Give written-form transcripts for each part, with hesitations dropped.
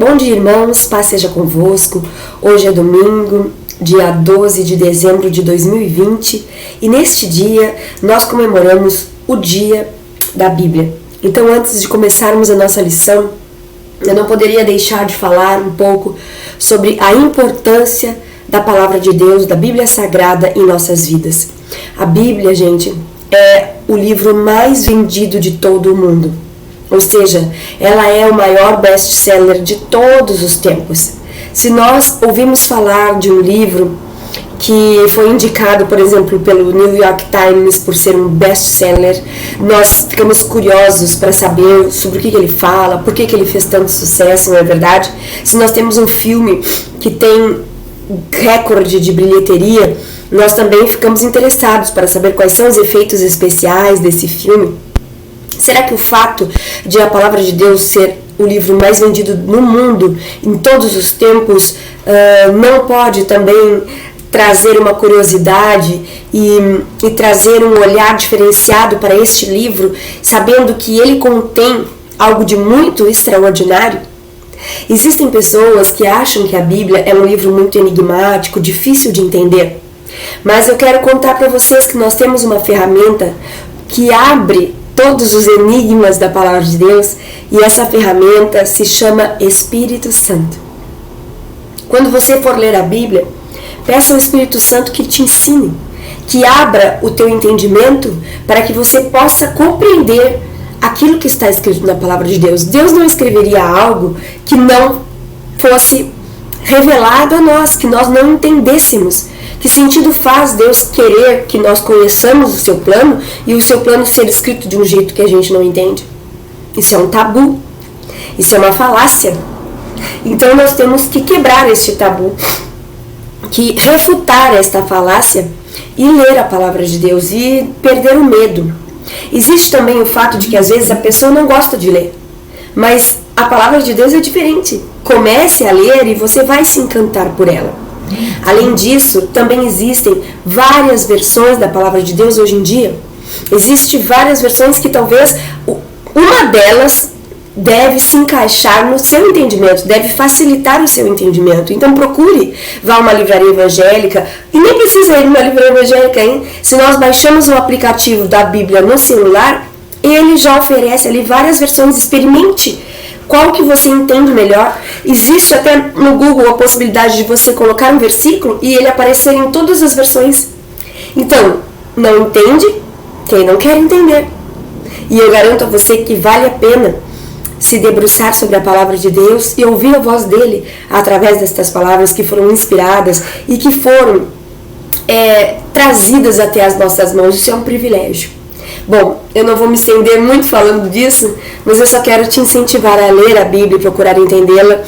Bom dia, irmãos, paz seja convosco. Hoje é domingo, dia 12 de dezembro de 2020, e neste dia nós comemoramos o dia da Bíblia. Então, antes de começarmos a nossa lição, eu não poderia deixar de falar um pouco sobre a importância da Palavra de Deus, da Bíblia Sagrada em nossas vidas. A Bíblia, gente, é o livro mais vendido de todo o mundo. Ou seja, ela é o maior best-seller de todos os tempos. Se nós ouvimos falar de um livro que foi indicado, por exemplo, pelo New York Times por ser um best-seller, nós ficamos curiosos para saber sobre o que ele fala, por que ele fez tanto sucesso, não é verdade? Se nós temos um filme que tem recorde de bilheteria, nós também ficamos interessados para saber quais são os efeitos especiais desse filme. Será que o fato de a Palavra de Deus ser o livro mais vendido no mundo, em todos os tempos, não pode também trazer uma curiosidade e trazer um olhar diferenciado para este livro, sabendo que ele contém algo de muito extraordinário? Existem pessoas que acham que a Bíblia é um livro muito enigmático, difícil de entender, mas eu quero contar para vocês que nós temos uma ferramenta que abre todos os enigmas da Palavra de Deus, e essa ferramenta se chama Espírito Santo. Quando você for ler a Bíblia, peça ao Espírito Santo que te ensine, que abra o teu entendimento para que você possa compreender aquilo que está escrito na Palavra de Deus. Deus não escreveria algo que não fosse revelado a nós, que nós não entendêssemos. Que sentido faz Deus querer que nós conheçamos o seu plano e o seu plano ser escrito de um jeito que a gente não entende? Isso é um tabu, isso é uma falácia. Então nós temos que quebrar este tabu, que refutar esta falácia e ler a Palavra de Deus e perder o medo. Existe também o fato de que às vezes a pessoa não gosta de ler, mas a Palavra de Deus é diferente. Comece a ler e você vai se encantar por ela. Além disso, também existem várias versões da Palavra de Deus hoje em dia. Existem várias versões que talvez uma delas deve se encaixar no seu entendimento, deve facilitar o seu entendimento. Então procure, vá a uma livraria evangélica, e nem precisa ir numa livraria evangélica, hein? Se nós baixamos o aplicativo da Bíblia no celular, ele já oferece ali várias versões. Experimente qual que você entende melhor. Existe até no Google a possibilidade de você colocar um versículo e ele aparecer em todas as versões. Então, não entende quem não quer entender. E eu garanto a você que vale a pena se debruçar sobre a Palavra de Deus e ouvir a voz dele através destas palavras que foram inspiradas e que foram trazidas até as nossas mãos. Isso é um privilégio. Bom, eu não vou me estender muito falando disso, mas eu só quero te incentivar a ler a Bíblia e procurar entendê-la.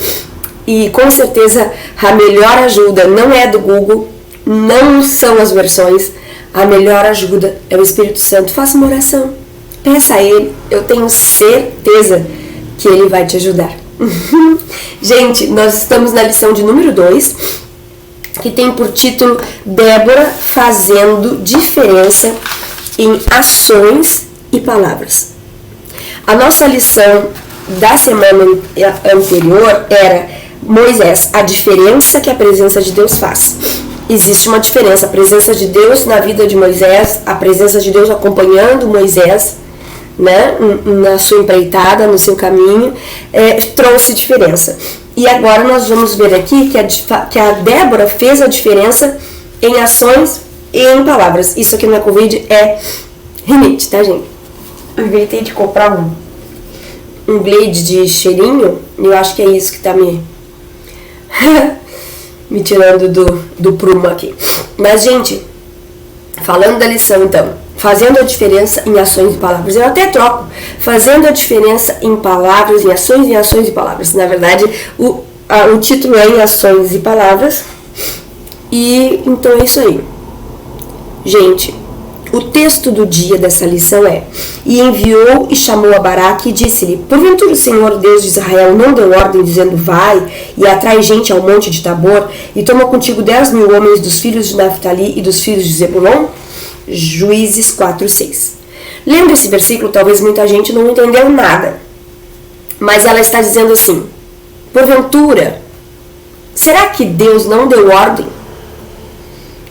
E com certeza a melhor ajuda não é do Google, não são as versões. A melhor ajuda é o Espírito Santo. Faça uma oração, peça a Ele, eu tenho certeza que Ele vai te ajudar. Gente, nós estamos na lição de número 2, que tem por título Débora fazendo diferença em ações e palavras. A nossa lição da semana anterior era Moisés, a diferença que a presença de Deus faz. Existe uma diferença, a presença de Deus na vida de Moisés, a presença de Deus acompanhando Moisés, né, na sua empreitada, no seu caminho, trouxe diferença. E agora nós vamos ver aqui que a Débora fez a diferença em ações e em palavras. Isso aqui não é Covid, é rinite, tá, gente? Eu inventei de comprar um Glade de cheirinho, e eu acho que é isso que tá me tirando do prumo aqui. Mas, gente, falando da lição, então, fazendo a diferença em ações e palavras. Eu até troco, fazendo a diferença em palavras, em ações e palavras. Na verdade, o título é em ações e palavras. E então é isso aí. Gente, o texto do dia dessa lição é: E enviou e chamou a Baraque e disse-lhe: Porventura o Senhor Deus de Israel não deu ordem dizendo: Vai e atrai gente ao monte de Tabor e toma contigo 10.000 homens dos filhos de Naftali e dos filhos de Zebulon? Juízes 4:6. Lendo esse versículo, talvez muita gente não entendeu nada, mas ela está dizendo assim: porventura, será que Deus não deu ordem?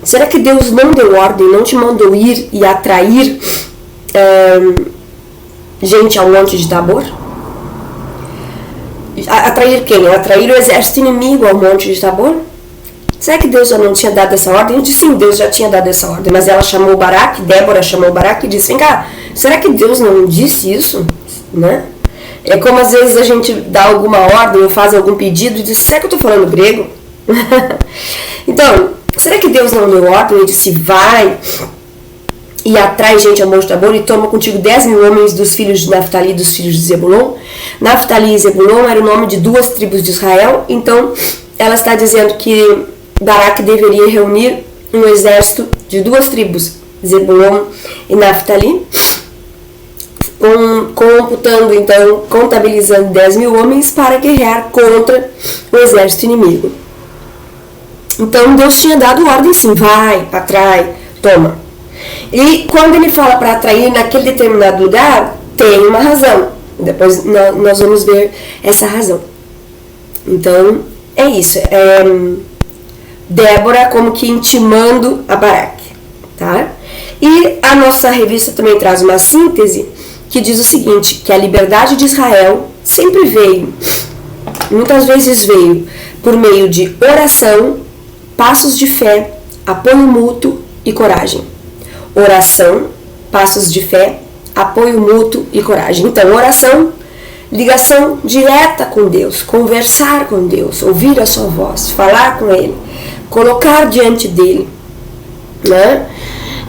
Será que Deus não deu ordem, não te mandou ir e atrair gente ao monte de Tabor? Atrair quem? Atrair o exército inimigo ao monte de Tabor? Será que Deus já não tinha dado essa ordem? Eu disse, sim, Deus já tinha dado essa ordem, mas ela chamou Baraque, Débora chamou Baraque e disse, vem cá, será que Deus não disse isso? Né? É como às vezes a gente dá alguma ordem ou faz algum pedido e diz, será que eu estou falando grego? Então, será que Deus não deu ordem? Ele disse, vai e atrai gente ao monte Tabor e toma contigo 10.000 homens dos filhos de Naftali e dos filhos de Zebulon. Naftali e Zebulon era o nome de 2 tribos de Israel, então ela está dizendo que Baraque deveria reunir um exército de 2 tribos, Zebulon e Naftali, computando, então, contabilizando 10.000 homens para guerrear contra o exército inimigo. Então Deus tinha dado ordem sim, vai, atrai, toma. E quando ele fala para atrair naquele determinado lugar, tem uma razão. Depois nós vamos ver essa razão. Então é isso, Débora como que intimando a Baraque, tá? E a nossa revista também traz uma síntese que diz o seguinte, que a liberdade de Israel sempre veio, muitas vezes veio por meio de oração, passos de fé, apoio mútuo e coragem. Oração, passos de fé, apoio mútuo e coragem. Então, oração, ligação direta com Deus, conversar com Deus, ouvir a sua voz, falar com Ele, colocar diante dEle, né?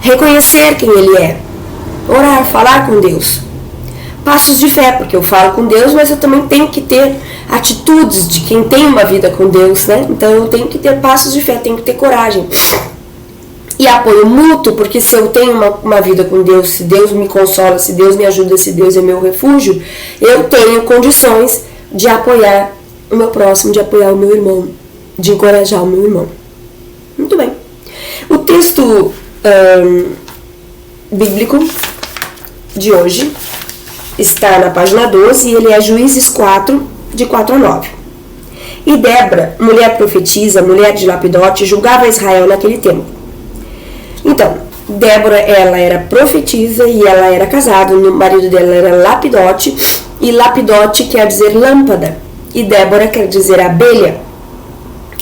Reconhecer quem Ele é, orar, falar com Deus. Passos de fé, porque eu falo com Deus, mas eu também tenho que ter atitudes de quem tem uma vida com Deus, né? Então eu tenho que ter passos de fé, tenho que ter coragem. E apoio mútuo, porque se eu tenho uma vida com Deus, se Deus me consola, se Deus me ajuda, se Deus é meu refúgio, eu tenho condições de apoiar o meu próximo, de apoiar o meu irmão, de encorajar o meu irmão. Muito bem. O texto bíblico de hoje está na página 12 e ele é Juízes 4, de 4 a 9. E Débora, mulher profetisa, mulher de Lapidote, julgava Israel naquele tempo. Então, Débora, ela era profetisa e ela era casada, o marido dela era Lapidote, e Lapidote quer dizer lâmpada, e Débora quer dizer abelha.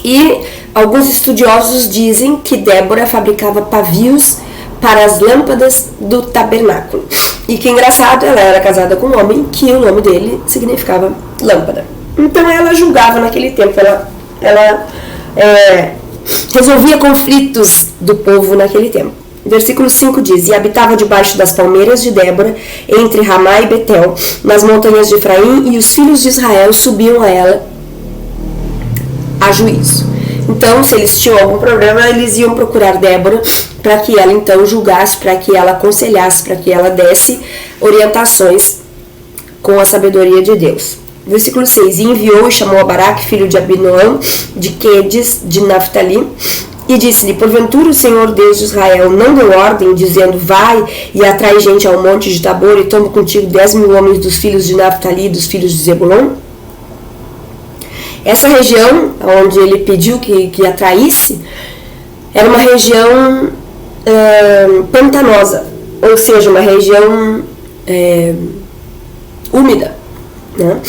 E alguns estudiosos dizem que Débora fabricava pavios para as lâmpadas do tabernáculo. E que engraçado, ela era casada com um homem que o nome dele significava lâmpada. Então ela julgava naquele tempo, ela resolvia conflitos do povo naquele tempo. Versículo 5 diz, e habitava debaixo das palmeiras de Débora, entre Ramá e Betel, nas montanhas de Efraim, e os filhos de Israel subiam a ela a juízo. Então, se eles tinham algum problema, eles iam procurar Débora para que ela então julgasse, para que ela aconselhasse, para que ela desse orientações com a sabedoria de Deus. Versículo 6, e enviou e chamou a Baraque, filho de Abinoam, de Quedes, de Naftali, e disse-lhe, porventura o Senhor Deus de Israel não deu ordem, dizendo, vai e atrai gente ao monte de Tabor e toma contigo 10.000 homens dos filhos de Naftali e dos filhos de Zebulon? Essa região, onde ele pediu que atraísse, era uma região pantanosa, ou seja, uma região úmida, né?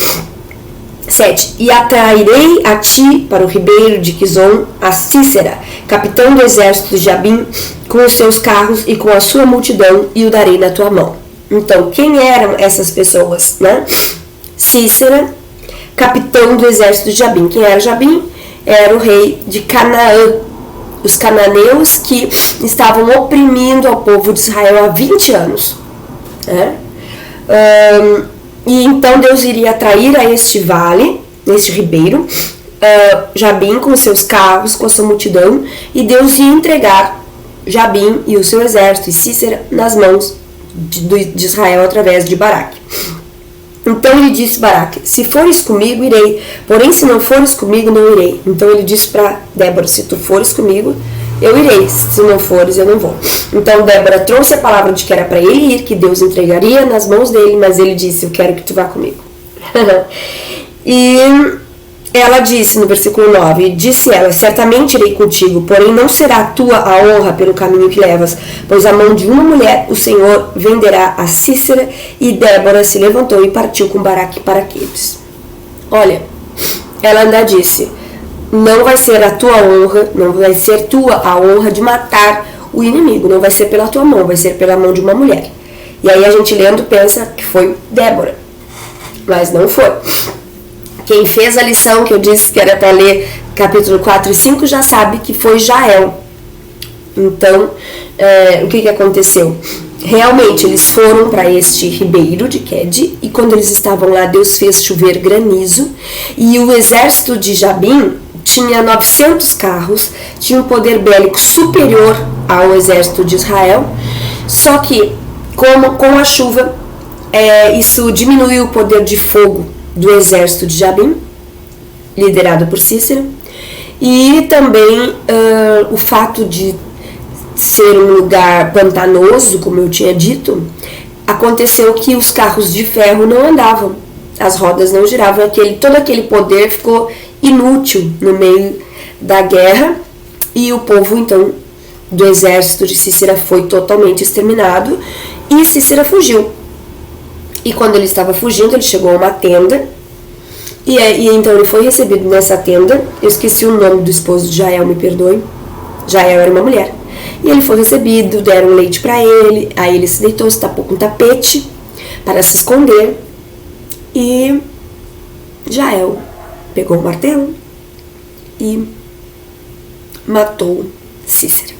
7. E atrairei a ti para o ribeiro de Quizon a Cícera, capitão do exército de Jabim, com os seus carros e com a sua multidão, e o darei na tua mão. Então, quem eram essas pessoas, né? Cícera, capitão do exército de Jabim. Quem era Jabim? Era o rei de Canaã. Os cananeus que estavam oprimindo ao povo de Israel há 20 anos. Né? E então Deus iria atrair a este vale, neste ribeiro, Jabim com seus carros, com a sua multidão, e Deus ia entregar Jabim e o seu exército e Cícera nas mãos de Israel através de Baraque. Então ele disse Baraque, se fores comigo, irei, porém se não fores comigo, não irei. Então ele disse para Débora, se tu fores comigo, eu irei, se não fores, eu não vou. Então Débora trouxe a palavra de que era para ele ir, que Deus entregaria nas mãos dele, mas ele disse, eu quero que tu vá comigo. E ela disse no versículo 9, disse ela, certamente irei contigo, porém não será tua a honra pelo caminho que levas, pois a mão de uma mulher o Senhor venderá a Cícera. E Débora se levantou e partiu com Baraque para Quedes. Olha, ela ainda disse, não vai ser a tua honra, não vai ser tua a honra de matar o inimigo, não vai ser pela tua mão, vai ser pela mão de uma mulher. E aí a gente lendo pensa que foi Débora, mas não foi. Quem fez a lição que eu disse que era para ler capítulo 4 e 5 já sabe que foi Jael. Então, o que aconteceu? Realmente, eles foram para este ribeiro de Quede, e quando eles estavam lá, Deus fez chover granizo, e o exército de Jabim tinha 900 carros, tinha um poder bélico superior ao exército de Israel, só que com a chuva, isso diminuiu o poder de fogo do exército de Jabim, liderado por Cícera, e também o fato de ser um lugar pantanoso, como eu tinha dito, aconteceu que os carros de ferro não andavam, as rodas não giravam, todo aquele poder ficou inútil no meio da guerra, e o povo então do exército de Cícera foi totalmente exterminado, e Cícera fugiu. E quando ele estava fugindo, ele chegou a uma tenda, e então ele foi recebido nessa tenda. Eu esqueci o nome do esposo de Jael, me perdoe. Jael era uma mulher. E ele foi recebido, deram leite para ele, aí ele se deitou, se tapou com um tapete para se esconder, e Jael pegou o martelo e matou Cícera.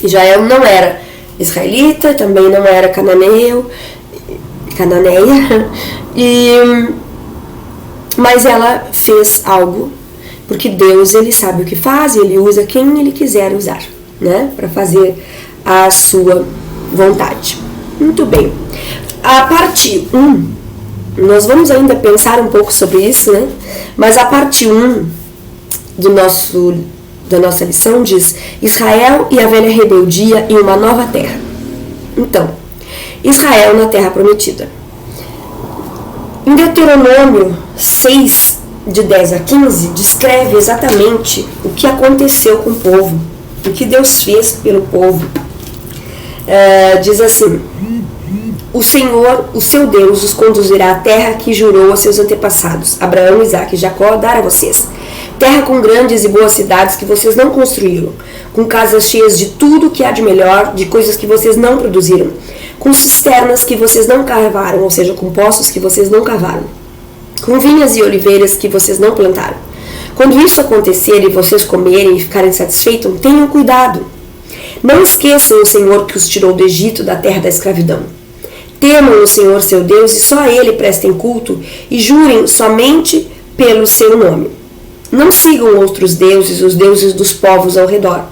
E Jael não era israelita, também não era cananeia, mas ela fez algo, porque Deus, ele sabe o que faz, ele usa quem ele quiser usar, né, para fazer a sua vontade. Muito bem. A parte 1, nós vamos ainda pensar um pouco sobre isso, né, mas a parte 1 da nossa lição diz: Israel e a velha rebeldia em uma nova terra. Então, Israel na terra prometida. Em Deuteronômio 6, de 10 a 15, descreve exatamente o que aconteceu com o povo, o que Deus fez pelo povo. Diz assim: o Senhor, o seu Deus, os conduzirá à terra que jurou a seus antepassados, Abraão, Isaque e Jacó, dar a vocês. Terra com grandes e boas cidades que vocês não construíram, com casas cheias de tudo que há de melhor, de coisas que vocês não produziram, com cisternas que vocês não cavaram, ou seja, com poços que vocês não cavaram, com vinhas e oliveiras que vocês não plantaram. Quando isso acontecer e vocês comerem e ficarem satisfeitos, tenham cuidado. Não esqueçam o Senhor que os tirou do Egito, da terra da escravidão. Temam o Senhor seu Deus e só a Ele prestem culto, e jurem somente pelo seu nome. Não sigam outros deuses, os deuses dos povos ao redor.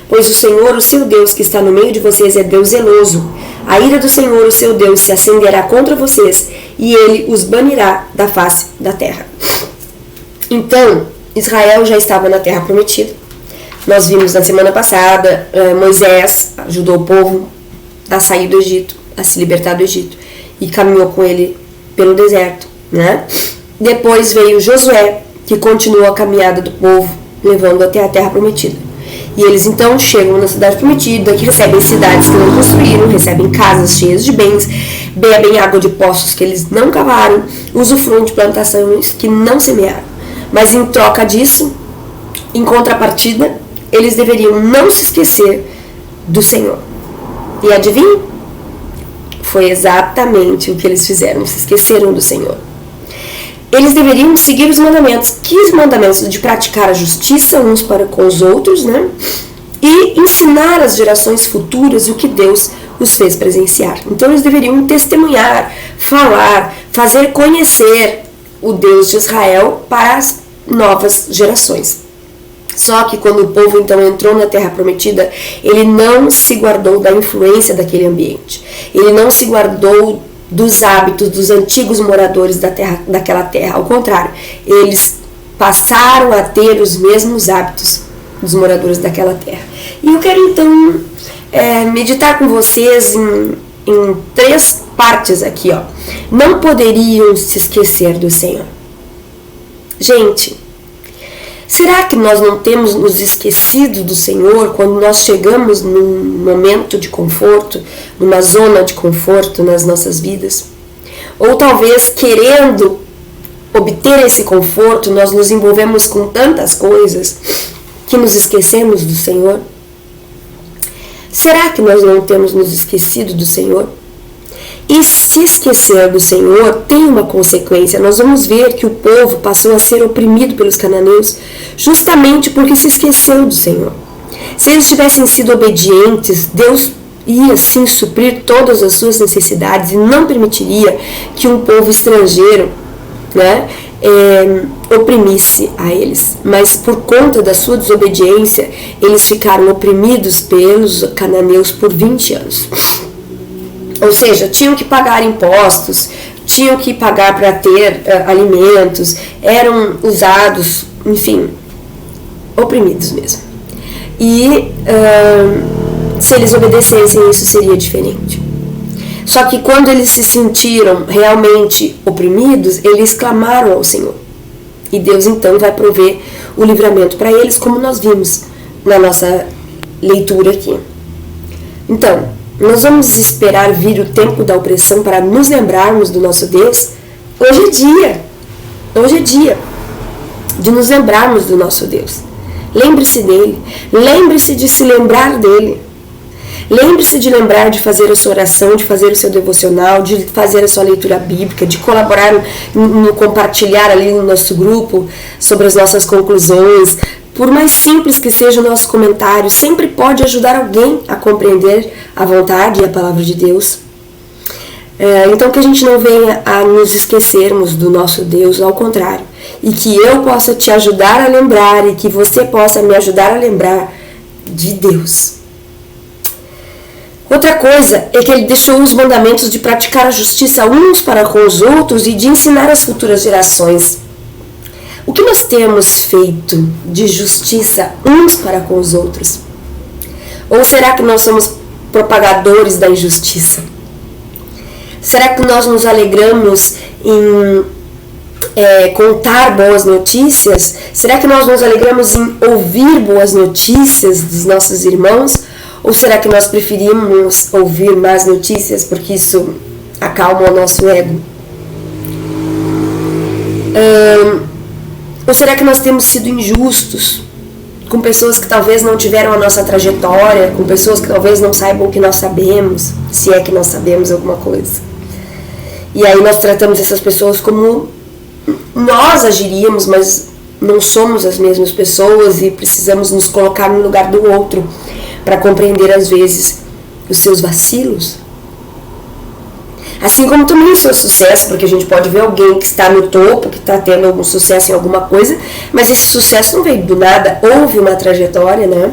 Pois o Senhor, o seu Deus, que está no meio de vocês, é Deus zeloso. A ira do Senhor, o seu Deus, se acenderá contra vocês, e Ele os banirá da face da terra. Então, Israel já estava na terra prometida. Nós vimos na semana passada, Moisés ajudou o povo a sair do Egito, a se libertar do Egito, e caminhou com ele pelo deserto, né? Depois veio Josué, que continuou a caminhada do povo, levando até a terra prometida. E eles então chegam na cidade prometida, que recebem cidades que não construíram, recebem casas cheias de bens, bebem água de poços que eles não cavaram, usufruem de plantações que não semearam. Mas em troca disso, em contrapartida, eles deveriam não se esquecer do Senhor. E adivinha? Foi exatamente o que eles fizeram, se esqueceram do Senhor. Eles deveriam seguir os mandamentos. Que mandamentos? De praticar a justiça uns para com os outros, né? E ensinar às gerações futuras o que Deus os fez presenciar. Então eles deveriam testemunhar, falar, fazer conhecer o Deus de Israel para as novas gerações. Só que quando o povo então entrou na terra prometida, ele não se guardou da influência daquele ambiente. Ele não se guardou dos hábitos dos antigos moradores daquela terra. Ao contrário, eles passaram a ter os mesmos hábitos dos moradores daquela terra. E eu quero então meditar com vocês em 3 partes aqui, ó. Não poderiam se esquecer do Senhor. Gente, será que nós não temos nos esquecido do Senhor quando nós chegamos num momento de conforto, numa zona de conforto nas nossas vidas? Ou talvez querendo obter esse conforto, nós nos envolvemos com tantas coisas que nos esquecemos do Senhor? Será que nós não temos nos esquecido do Senhor? E se esquecer do Senhor tem uma consequência. Nós vamos ver que o povo passou a ser oprimido pelos cananeus justamente porque se esqueceu do Senhor. Se eles tivessem sido obedientes, Deus ia sim suprir todas as suas necessidades e não permitiria que um povo estrangeiro, né, oprimisse a eles. Mas por conta da sua desobediência, eles ficaram oprimidos pelos cananeus por 20 anos. Ou seja, tinham que pagar impostos, tinham que pagar para ter alimentos, eram usados, enfim, oprimidos mesmo. E se eles obedecessem, isso seria diferente. Só que quando eles se sentiram realmente oprimidos, eles clamaram ao Senhor. E Deus então vai prover o livramento para eles, como nós vimos na nossa leitura aqui. Então, nós vamos esperar vir o tempo da opressão para nos lembrarmos do nosso Deus? Hoje é dia de nos lembrarmos do nosso Deus. Lembre-se dele, lembre-se de se lembrar dele. Lembre-se de lembrar de fazer a sua oração, de fazer o seu devocional, de fazer a sua leitura bíblica, de colaborar no compartilhar ali no nosso grupo sobre as nossas conclusões. Por mais simples que seja o nosso comentário, sempre pode ajudar alguém a compreender a vontade e a palavra de Deus. Então que a gente não venha a nos esquecermos do nosso Deus, ao contrário. E que eu possa te ajudar a lembrar e que você possa me ajudar a lembrar de Deus. Outra coisa é que ele deixou os mandamentos de praticar a justiça uns para com os outros e de ensinar as futuras gerações. O que nós temos feito de justiça uns para com os outros? Ou será que nós somos propagadores da injustiça? Será que nós nos alegramos em contar boas notícias? Será que nós nos alegramos em ouvir boas notícias dos nossos irmãos? Ou será que nós preferimos ouvir más notícias porque isso acalma o nosso ego? Ou será que nós temos sido injustos com pessoas que talvez não tiveram a nossa trajetória, com pessoas que talvez não saibam o que nós sabemos, se é que nós sabemos alguma coisa? E aí nós tratamos essas pessoas como nós agiríamos, mas não somos as mesmas pessoas e precisamos nos colocar no lugar do outro para compreender às vezes os seus vacilos. Assim como também o seu sucesso, porque a gente pode ver alguém que está no topo, que está tendo algum sucesso em alguma coisa, mas esse sucesso não veio do nada, houve uma trajetória, né?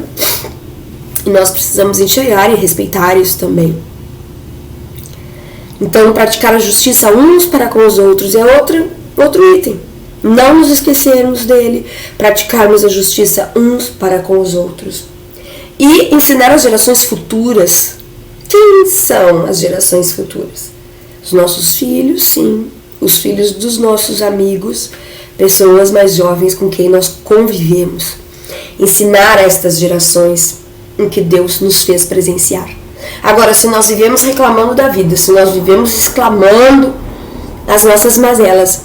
E nós precisamos enxergar e respeitar isso também. Então, praticar a justiça uns para com os outros é outro item. Não nos esquecermos dele, praticarmos a justiça uns para com os outros. E ensinar as gerações futuras. Quem são as gerações futuras? Os nossos filhos, sim. Os filhos dos nossos amigos, pessoas mais jovens com quem nós convivemos. Ensinar a estas gerações o que Deus nos fez presenciar. Agora, se nós vivemos reclamando da vida, se nós vivemos exclamando as nossas mazelas,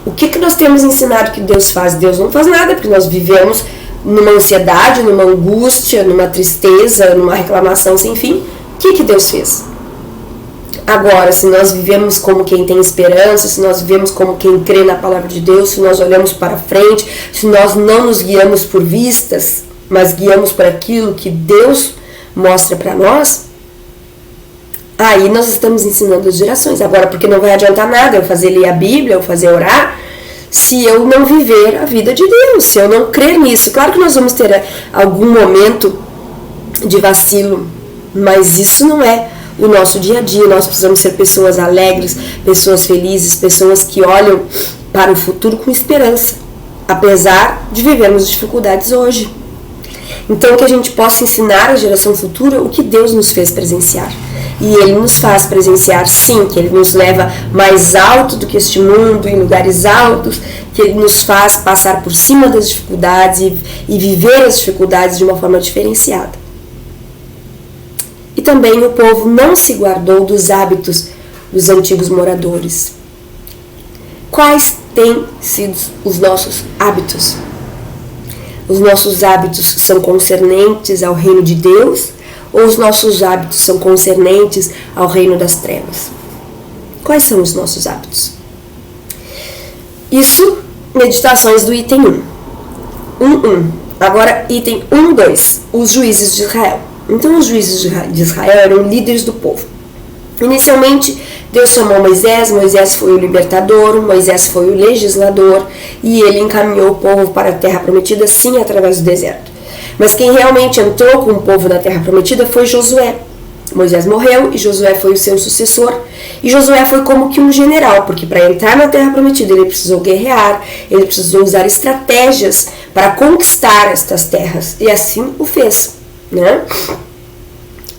o que nós temos ensinado que Deus faz? Deus não faz nada, porque nós vivemos numa ansiedade, numa angústia, numa tristeza, numa reclamação sem fim. O que Deus fez? Agora, se nós vivemos como quem tem esperança, se nós vivemos como quem crê na palavra de Deus, se nós olhamos para frente, se nós não nos guiamos por vistas, mas guiamos por aquilo que Deus mostra para nós, aí nós estamos ensinando as gerações. Agora, porque não vai adiantar nada eu fazer ler a Bíblia, eu fazer orar, se eu não viver a vida de Deus, se eu não crer nisso. Claro que nós vamos ter algum momento de vacilo, mas isso não é o nosso dia a dia. Nós precisamos ser pessoas alegres, pessoas felizes, pessoas que olham para o futuro com esperança, apesar de vivermos dificuldades hoje. Então que a gente possa ensinar à geração futura o que Deus nos fez presenciar. E Ele nos faz presenciar, sim, que Ele nos leva mais alto do que este mundo, em lugares altos, que Ele nos faz passar por cima das dificuldades e viver as dificuldades de uma forma diferenciada. E também o povo não se guardou dos hábitos dos antigos moradores. Quais têm sido os nossos hábitos? Os nossos hábitos são concernentes ao reino de Deus ou os nossos hábitos são concernentes ao reino das trevas? Quais são os nossos hábitos? Isso, meditações do item 1. 1.1. Agora, item 1.2. Os juízes de Israel. Então, os juízes de Israel eram líderes do povo. Inicialmente, Deus chamou Moisés, Moisés foi o libertador, Moisés foi o legislador e ele encaminhou o povo para a terra prometida, sim, através do deserto. Mas quem realmente entrou com o povo na terra prometida foi Josué. Moisés morreu e Josué foi o seu sucessor. E Josué foi como que um general, porque para entrar na terra prometida ele precisou guerrear, ele precisou usar estratégias para conquistar estas terras. E assim o fez, né?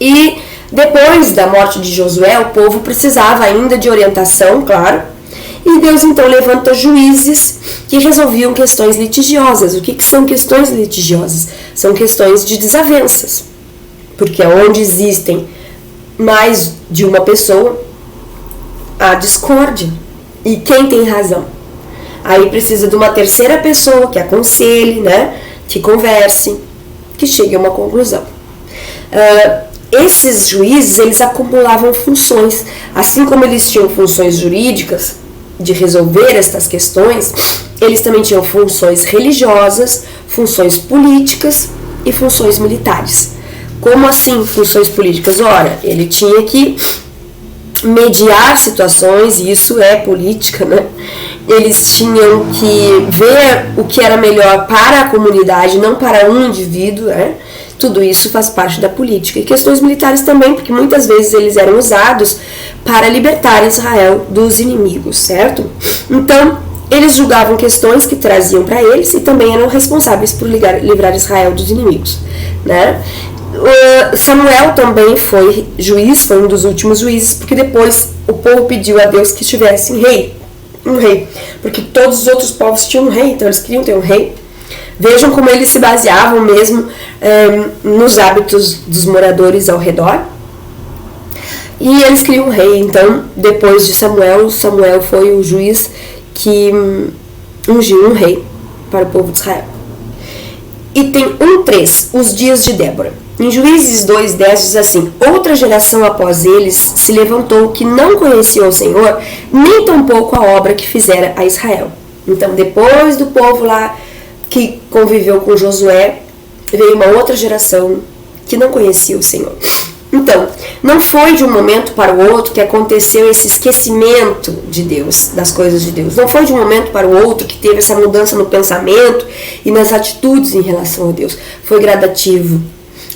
E depois da morte de Josué, o povo precisava ainda de orientação, claro. E Deus então levanta juízes que resolviam questões litigiosas. O que são questões litigiosas? São questões de desavenças. Porque onde existem mais de uma pessoa, há discórdia. E quem tem razão? Aí precisa de uma terceira pessoa que aconselhe, né? Que converse, que chegue a uma conclusão. Esses juízes, eles acumulavam funções. Assim como eles tinham funções jurídicas de resolver estas questões, eles também tinham funções religiosas, funções políticas e funções militares. Como assim funções políticas? Ora, ele tinha que mediar situações, e isso é política, né? Eles tinham que ver o que era melhor para a comunidade, não para um indivíduo, né? Tudo isso faz parte da política. E questões militares também, porque muitas vezes eles eram usados para libertar Israel dos inimigos, certo? Então, eles julgavam questões que traziam para eles e também eram responsáveis por livrar Israel dos inimigos, né? Samuel também foi juiz, foi um dos últimos juízes, porque depois o povo pediu a Deus que tivesse um rei, porque todos os outros povos tinham um rei, então eles queriam ter um rei. Vejam como eles se baseavam mesmo nos hábitos dos moradores ao redor. E eles queriam um rei. Então, depois de Samuel foi o juiz que ungiu um rei para o povo de Israel. Item 1.3. Os dias de Débora. Em Juízes 2.10 diz assim: outra geração após eles se levantou que não conhecia o Senhor, nem tampouco a obra que fizera a Israel. Então, depois do povo lá que conviveu com Josué, veio uma outra geração que não conhecia o Senhor. Então, não foi de um momento para o outro que aconteceu esse esquecimento de Deus, das coisas de Deus. Não foi de um momento para o outro que teve essa mudança no pensamento e nas atitudes em relação a Deus. Foi gradativo.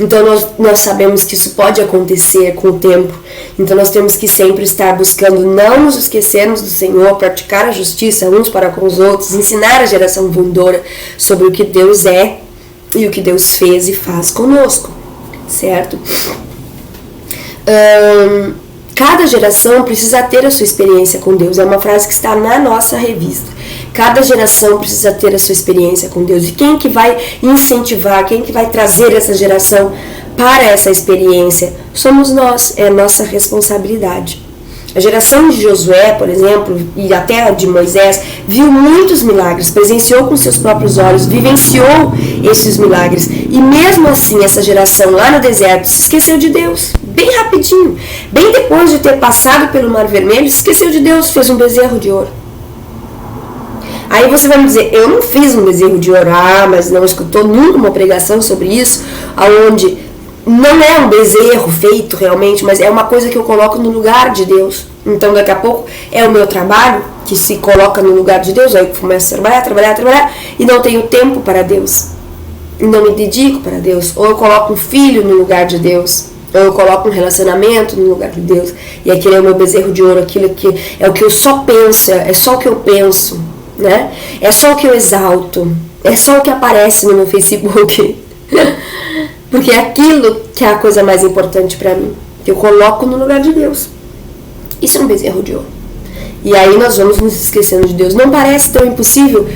Então, nós sabemos que isso pode acontecer com o tempo. Então, nós temos que sempre estar buscando não nos esquecermos do Senhor, praticar a justiça uns para com os outros, ensinar a geração vindoura sobre o que Deus é e o que Deus fez e faz conosco, certo? Cada geração precisa ter a sua experiência com Deus. É uma frase que está na nossa revista. Cada geração precisa ter a sua experiência com Deus. E quem que vai incentivar, quem que vai trazer essa geração para essa experiência? Somos nós, é a nossa responsabilidade. A geração de Josué, por exemplo, e até a de Moisés, viu muitos milagres, presenciou com seus próprios olhos, vivenciou esses milagres. E mesmo assim, essa geração lá no deserto se esqueceu de Deus, bem rapidinho. Bem depois de ter passado pelo Mar Vermelho, se esqueceu de Deus, fez um bezerro de ouro. Aí você vai me dizer, eu não fiz um bezerro de ouro, mas não escutou nunca uma pregação sobre isso, onde não é um bezerro feito realmente, mas é uma coisa que eu coloco no lugar de Deus. Então daqui a pouco é o meu trabalho que se coloca no lugar de Deus. Aí eu começo a trabalhar e não tenho tempo para Deus, e não me dedico para Deus. Ou eu coloco um filho no lugar de Deus, ou eu coloco um relacionamento no lugar de Deus, e aquele é o meu bezerro de ouro, aquilo que é o que eu só penso, é só o que eu penso, né? É só o que eu exalto, é só o que aparece no meu Facebook. Porque é aquilo que é a coisa mais importante para mim, que eu coloco no lugar de Deus. Isso é um bezerro de ouro. E aí nós vamos nos esquecendo de Deus. Não parece tão impossível.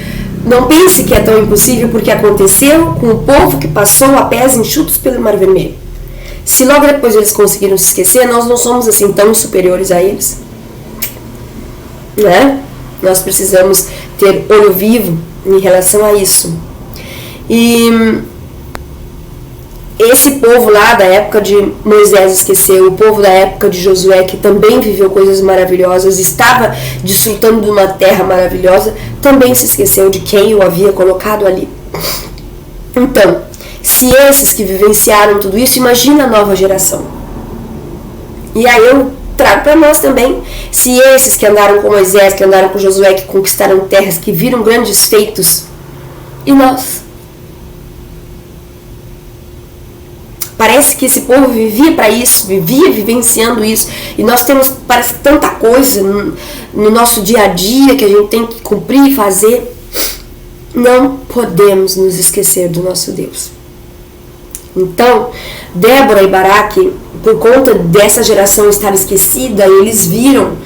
Não pense que é tão impossível, porque aconteceu com o povo que passou a pés enxutos pelo Mar Vermelho. Se logo depois eles conseguiram se esquecer, nós não somos assim tão superiores a eles. Né? Nós precisamos ter olho vivo em relação a isso. E esse povo lá da época de Moisés esqueceu, o povo da época de Josué, que também viveu coisas maravilhosas, estava desfrutando de uma terra maravilhosa, também se esqueceu de quem o havia colocado ali. Então, se esses que vivenciaram tudo isso, imagina a nova geração. E aí eu trago para nós também, se esses que andaram com Moisés, que andaram com Josué, que conquistaram terras, que viram grandes feitos, e nós? Parece que esse povo vivia para isso, vivia vivenciando isso, e nós temos, parece, tanta coisa no nosso dia a dia que a gente tem que cumprir e fazer. Não podemos nos esquecer do nosso Deus. Então, Débora e Baraque, por conta dessa geração estar esquecida, eles viram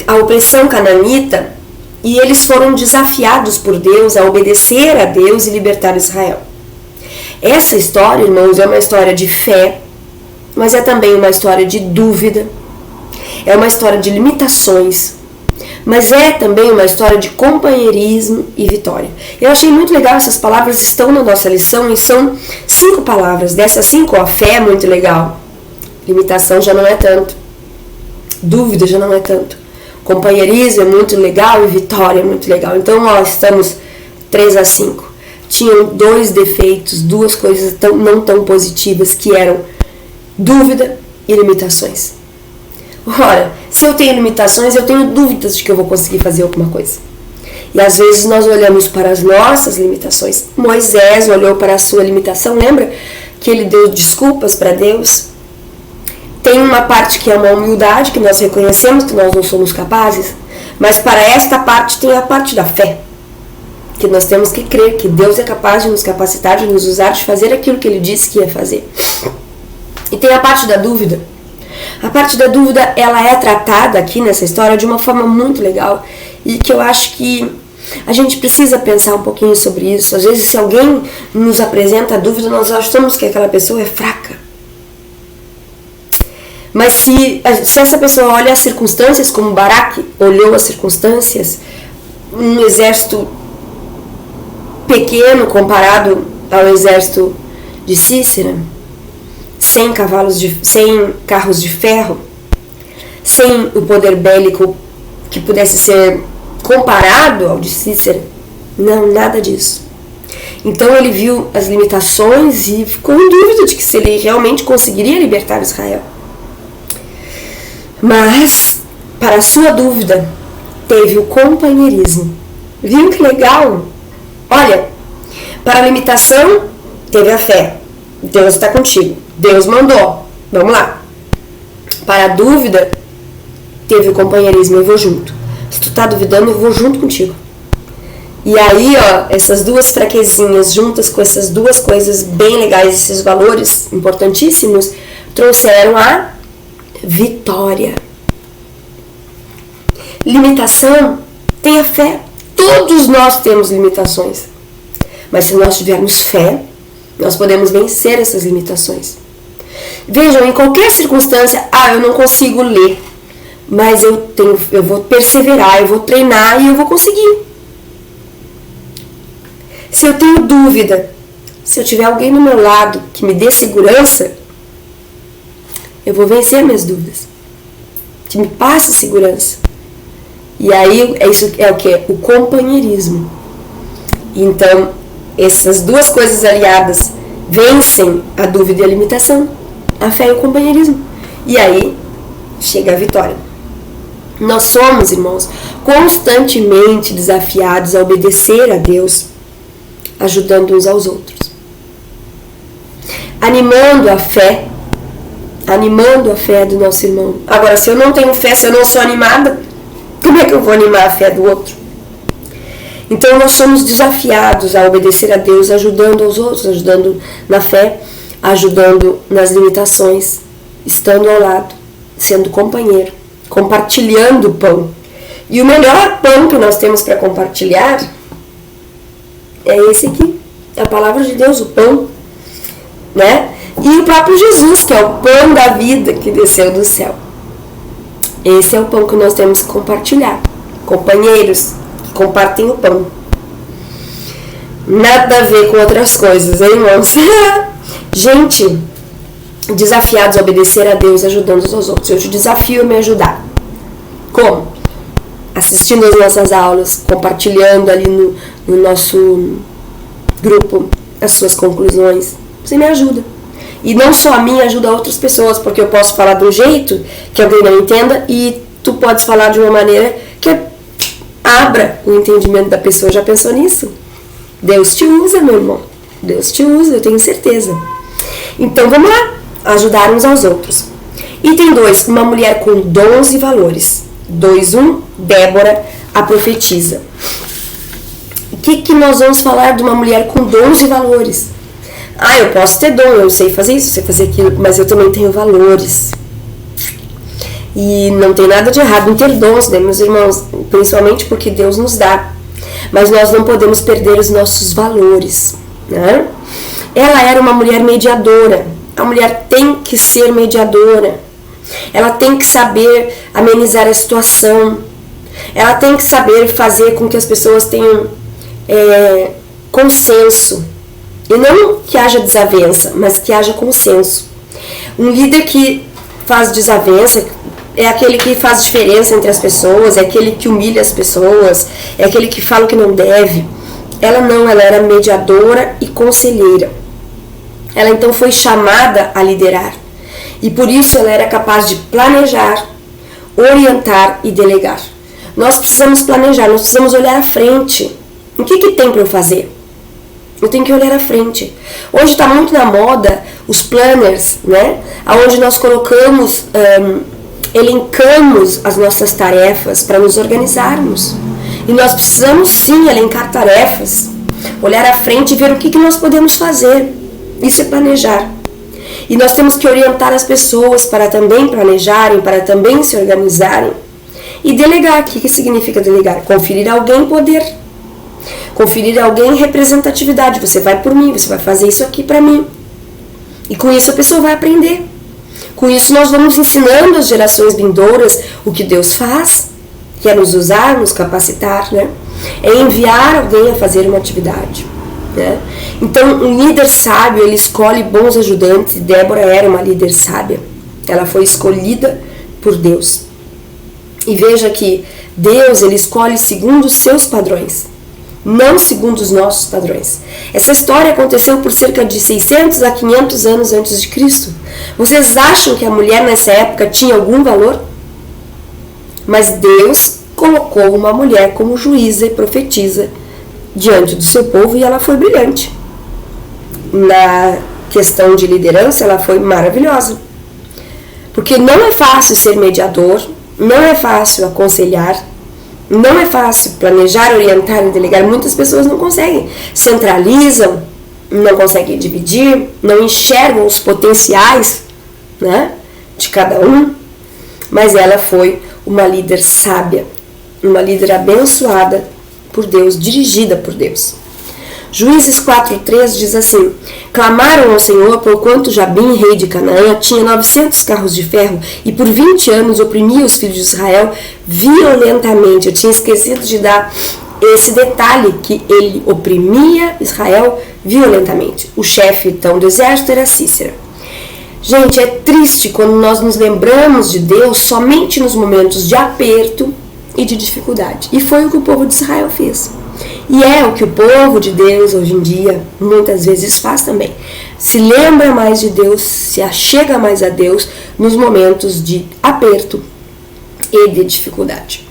a opressão cananita e eles foram desafiados por Deus a obedecer a Deus e libertar Israel. Essa história, irmãos, é uma história de fé, mas é também uma história de dúvida, é uma história de limitações, mas é também uma história de companheirismo e vitória. Eu achei muito legal, essas palavras estão na nossa lição e são 5 palavras. Dessas 5, a fé é muito legal, limitação já não é tanto, dúvida já não é tanto, companheirismo é muito legal e vitória é muito legal. Então nós estamos 3 a 5. Tinham 2 defeitos, 2 coisas não tão positivas, que eram dúvida e limitações. Ora, se eu tenho limitações, eu tenho dúvidas de que eu vou conseguir fazer alguma coisa. E às vezes nós olhamos para as nossas limitações. Moisés olhou para a sua limitação, lembra que ele deu desculpas para Deus? Tem uma parte que é uma humildade, que nós reconhecemos que nós não somos capazes, mas para esta parte tem a parte da fé. Que nós temos que crer que Deus é capaz de nos capacitar, de nos usar, de fazer aquilo que Ele disse que ia fazer. E tem a parte da dúvida. A parte da dúvida, ela é tratada aqui nessa história de uma forma muito legal e que eu acho que a gente precisa pensar um pouquinho sobre isso. Às vezes, se alguém nos apresenta a dúvida, nós achamos que aquela pessoa é fraca. Mas se essa pessoa olha as circunstâncias, como Baraque olhou as circunstâncias, um exército pequeno comparado ao exército de Cícera, sem carros de ferro, sem o poder bélico que pudesse ser comparado ao de Cícera, não, nada disso. Então ele viu as limitações e ficou em dúvida de que se ele realmente conseguiria libertar Israel. Mas, para a sua dúvida, teve o companheirismo. Viu que legal? Olha, para a limitação, teve a fé. Deus está contigo. Deus mandou. Vamos lá. Para a dúvida, teve o companheirismo. Eu vou junto. Se tu está duvidando, eu vou junto contigo. E aí, ó, essas 2 fraquezinhas juntas com essas 2 coisas bem legais, esses valores importantíssimos, trouxeram a vitória. Limitação, tenha fé. Todos nós temos limitações, mas se nós tivermos fé, nós podemos vencer essas limitações. Vejam, em qualquer circunstância, eu não consigo ler, mas eu vou perseverar, eu vou treinar e eu vou conseguir. Se eu tenho dúvida, se eu tiver alguém do meu lado que me dê segurança, eu vou vencer minhas dúvidas, que me passe segurança. E aí, isso é o que? O companheirismo. Então, essas 2 coisas aliadas vencem a dúvida e a limitação, a fé e o companheirismo. E aí, chega a vitória. Nós somos, irmãos, constantemente desafiados a obedecer a Deus, ajudando uns aos outros. Animando a fé do nosso irmão. Agora, se eu não tenho fé, se eu não sou animada, como é que eu vou animar a fé do outro? Então nós somos desafiados a obedecer a Deus, ajudando aos outros, ajudando na fé ajudando nas limitações, estando ao lado, sendo companheiro, compartilhando o pão. E o melhor pão que nós temos para compartilhar é esse aqui, é a palavra de Deus, o pão, né? E o próprio Jesus, que é o pão da vida que desceu do céu. Esse é o pão que nós temos que compartilhar. Companheiros que compartem o pão. Nada a ver com outras coisas, hein, irmãos? Gente, desafiados a obedecer a Deus, ajudando uns aos outros. Eu te desafio a me ajudar. Como? Assistindo às nossas aulas, compartilhando ali no nosso grupo as suas conclusões. Você me ajuda. E não só a mim, ajuda outras pessoas, porque eu posso falar de um jeito que alguém não entenda e tu podes falar de uma maneira que abra o entendimento da pessoa. Já pensou nisso? Deus te usa, meu irmão. Deus te usa, eu tenho certeza. Então vamos lá, ajudar uns aos outros. Item 2, uma mulher com dons e valores. 2.1, Débora, a profetisa. O que nós vamos falar de uma mulher com dons e valores? Eu posso ter dom, eu sei fazer isso, sei fazer aquilo, mas eu também tenho valores. E não tem nada de errado em ter dons, né, meus irmãos? Principalmente porque Deus nos dá. Mas nós não podemos perder os nossos valores, né? Ela era uma mulher mediadora. A mulher tem que ser mediadora. Ela tem que saber amenizar a situação. Ela tem que saber fazer com que as pessoas tenham consenso. E não que haja desavença, mas que haja consenso. Um líder que faz desavença é aquele que faz diferença entre as pessoas, é aquele que humilha as pessoas, é aquele que fala o que não deve. Ela não, ela era mediadora e conselheira. Ela então foi chamada a liderar. E por isso ela era capaz de planejar, orientar e delegar. Nós precisamos planejar, nós precisamos olhar à frente. O que tem para eu fazer? Eu tenho que olhar à frente. Hoje está muito na moda os planners, né? Onde nós colocamos, elencamos as nossas tarefas para nos organizarmos. E nós precisamos sim elencar tarefas, olhar à frente e ver o que nós podemos fazer. Isso é planejar. E nós temos que orientar as pessoas para também planejarem, para também se organizarem. E delegar, o que significa delegar? Conferir a alguém poder. Conferir a alguém representatividade. Você vai por mim, você vai fazer isso aqui para mim. E com isso a pessoa vai aprender. Com isso nós vamos ensinando às gerações vindouras o que Deus faz, que é nos usar, nos capacitar, né? É enviar alguém a fazer uma atividade, né? Então um líder sábio, ele escolhe bons ajudantes. E Débora era uma líder sábia. Ela foi escolhida por Deus. E veja que Deus, ele escolhe segundo os seus padrões, não segundo os nossos padrões. Essa história aconteceu por cerca de 600 a 500 anos antes de Cristo. Vocês acham que a mulher nessa época tinha algum valor? Mas Deus colocou uma mulher como juíza e profetisa diante do seu povo e ela foi brilhante. Na questão de liderança, ela foi maravilhosa. Porque não é fácil ser mediador, não é fácil aconselhar, não é fácil planejar, orientar e delegar. Muitas pessoas não conseguem. Centralizam, não conseguem dividir, não enxergam os potenciais, né, de cada um. Mas ela foi uma líder sábia, uma líder abençoada por Deus, dirigida por Deus. Juízes 4:3 diz assim: clamaram ao Senhor porquanto Jabim, rei de Canaã, tinha 900 carros de ferro e por 20 anos oprimia os filhos de Israel violentamente. Eu tinha esquecido de dar esse detalhe, que ele oprimia Israel violentamente. O chefe então do exército era Cícera. Gente, é triste quando nós nos lembramos de Deus somente nos momentos de aperto e de dificuldade. E foi o que o povo de Israel fez. E é o que o povo de Deus hoje em dia muitas vezes faz também. Se lembra mais de Deus, se achega mais a Deus nos momentos de aperto e de dificuldade.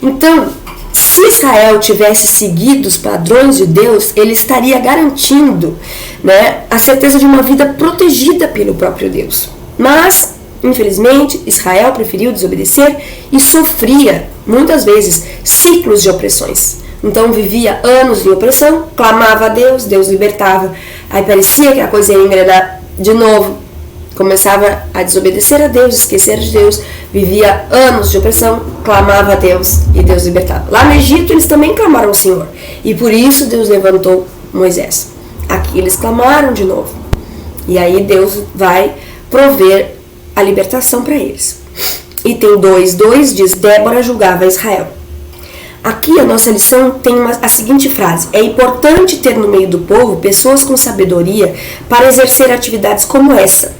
Então, se Israel tivesse seguido os padrões de Deus, ele estaria garantindo, né, a certeza de uma vida protegida pelo próprio Deus. Mas, infelizmente, Israel preferiu desobedecer e sofria, muitas vezes, ciclos de opressões. Então vivia anos de opressão, clamava a Deus, Deus libertava. Aí parecia que a coisa ia engrenar de novo, começava a desobedecer a Deus, esquecer de Deus, vivia anos de opressão, clamava a Deus e Deus libertava. Lá no Egito eles também clamaram ao Senhor, e por isso Deus levantou Moisés. Aqui eles clamaram de novo, e aí Deus vai prover a libertação para eles. Item 2:2 diz: Débora julgava Israel. Aqui a nossa lição tem a seguinte frase: é importante ter no meio do povo pessoas com sabedoria para exercer atividades como essa.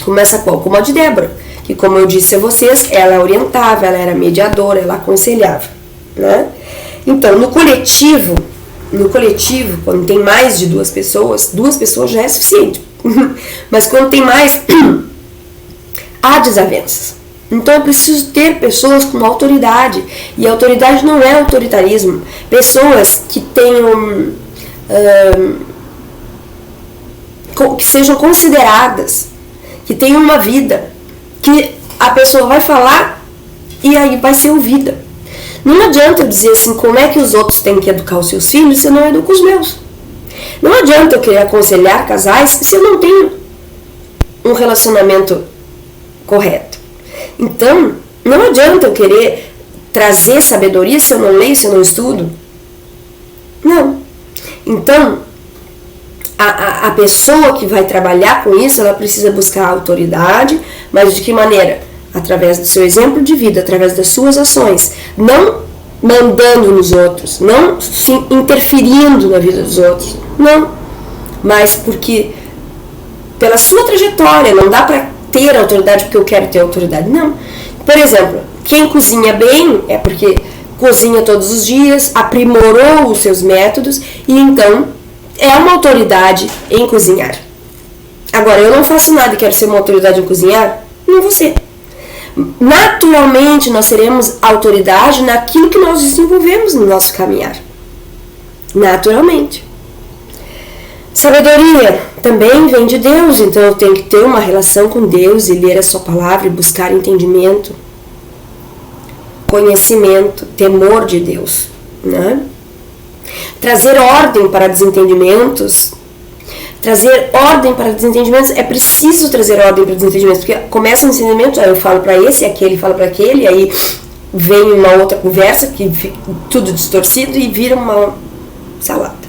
Como essa qual? Como a de Débora, que, como eu disse a vocês, ela orientava, ela era mediadora, ela aconselhava, né? Então, no coletivo, quando tem mais de duas pessoas já é suficiente. Mas quando tem mais, há desavenças. Então é preciso ter pessoas com autoridade. E a autoridade não é autoritarismo. Pessoas que tenham, que sejam consideradas, que tenham uma vida, que a pessoa vai falar e aí vai ser ouvida. Não adianta eu dizer assim, como é que os outros têm que educar os seus filhos se eu não educo os meus. Não adianta eu querer aconselhar casais se eu não tenho um relacionamento correto. Então, não adianta eu querer trazer sabedoria se eu não leio, se eu não estudo. Não. Então, a pessoa que vai trabalhar com isso, ela precisa buscar a autoridade, mas de que maneira? Através do seu exemplo de vida, através das suas ações. Não mandando nos outros, não se interferindo na vida dos outros. Não. Mas porque pela sua trajetória, não dá para ter autoridade porque eu quero ter autoridade. Não. Por exemplo, quem cozinha bem é porque cozinha todos os dias, aprimorou os seus métodos e então é uma autoridade em cozinhar. Agora, eu não faço nada e quero ser uma autoridade em cozinhar, não vou ser. Naturalmente, nós seremos autoridade naquilo que nós desenvolvemos no nosso caminhar. Naturalmente. Sabedoria também vem de Deus, então eu tenho que ter uma relação com Deus e ler a sua palavra e buscar entendimento, conhecimento, temor de Deus, né? Trazer ordem para desentendimentos. Trazer ordem para desentendimentos, é preciso trazer ordem para desentendimentos, porque começa um desentendimento, aí eu falo para esse, aquele fala para aquele, aí vem uma outra conversa, que fica tudo distorcido e vira uma salada.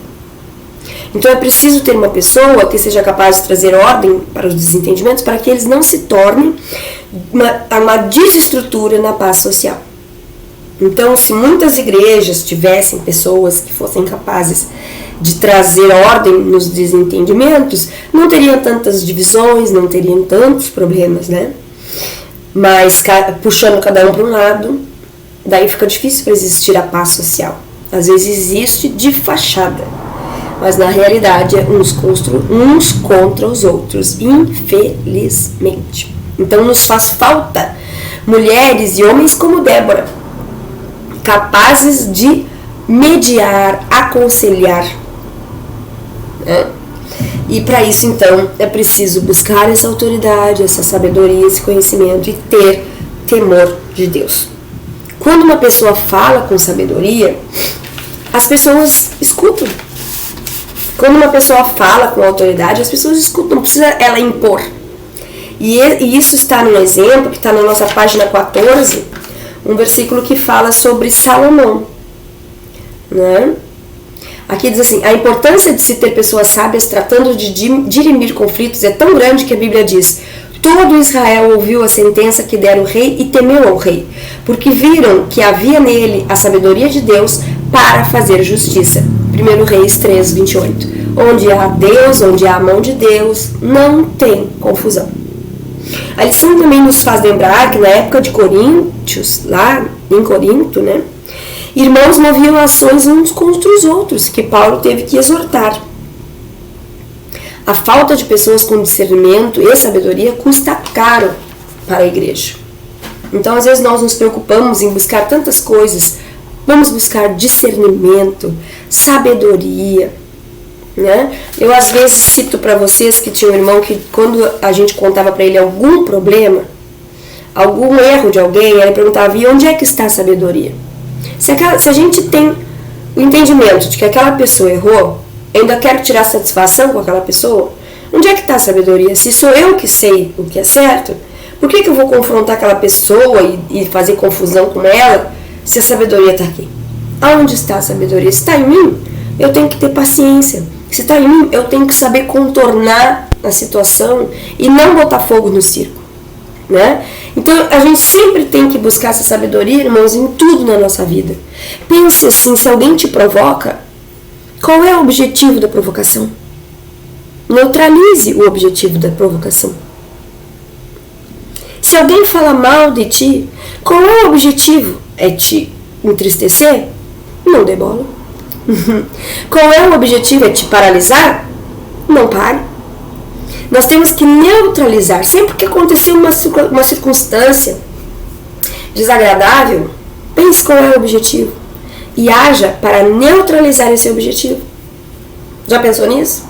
Então é preciso ter uma pessoa que seja capaz de trazer ordem para os desentendimentos, para que eles não se tornem uma desestrutura na paz social. Então, se muitas igrejas tivessem pessoas que fossem capazes de trazer ordem nos desentendimentos, não teriam tantas divisões, não teriam tantos problemas, né? Mas puxando cada um para um lado, daí fica difícil para existir a paz social. Às vezes existe de fachada, mas na realidade é uns contra os outros, infelizmente. Então nos faz falta mulheres e homens como Débora, capazes de mediar, aconselhar, né? E para isso então é preciso buscar essa autoridade, essa sabedoria, esse conhecimento e ter temor de Deus. Quando uma pessoa fala com sabedoria, as pessoas escutam. Quando uma pessoa fala com autoridade, as pessoas escutam, não precisa ela impor. E isso está no exemplo que está na nossa página 14, um versículo que fala sobre Salomão, né? Aqui diz assim: a importância de se ter pessoas sábias tratando de dirimir conflitos é tão grande que a Bíblia diz: todo Israel ouviu a sentença que dera o rei e temeu ao rei, porque viram que havia nele a sabedoria de Deus para fazer justiça. 1 Reis 3:28. Onde há Deus, onde há a mão de Deus, não tem confusão. A lição também nos faz lembrar que na época de Coríntios, lá em Corinto, né, irmãos moviam ações uns contra os outros, que Paulo teve que exortar. A falta de pessoas com discernimento e sabedoria custa caro para a igreja. Então, às vezes, nós nos preocupamos em buscar tantas coisas. Vamos buscar discernimento, sabedoria, né? Eu, às vezes, cito para vocês que tinha um irmão que, quando a gente contava para ele algum problema, algum erro de alguém, ele perguntava: e onde é que está a sabedoria? Se a gente tem o entendimento de que aquela pessoa errou, eu ainda quero tirar satisfação com aquela pessoa, Onde é que está a sabedoria? Se sou eu que sei o que é certo, por que eu vou confrontar aquela pessoa e fazer confusão com ela se a sabedoria está aqui? Aonde está a sabedoria? Se está em mim, eu tenho que ter paciência. Se está em mim, eu tenho que saber contornar a situação e não botar fogo no circo, né? Então, a gente sempre tem que buscar essa sabedoria, irmãos, em tudo na nossa vida. Pense assim, se alguém te provoca, qual é o objetivo da provocação? Neutralize o objetivo da provocação. Se alguém fala mal de ti, qual é o objetivo? É te entristecer? Não dê bola. Qual é o objetivo? É te paralisar? Não pare. Nós temos que neutralizar. Sempre que acontecer uma circunstância desagradável, pense qual é o objetivo e haja para neutralizar esse objetivo. Já pensou nisso?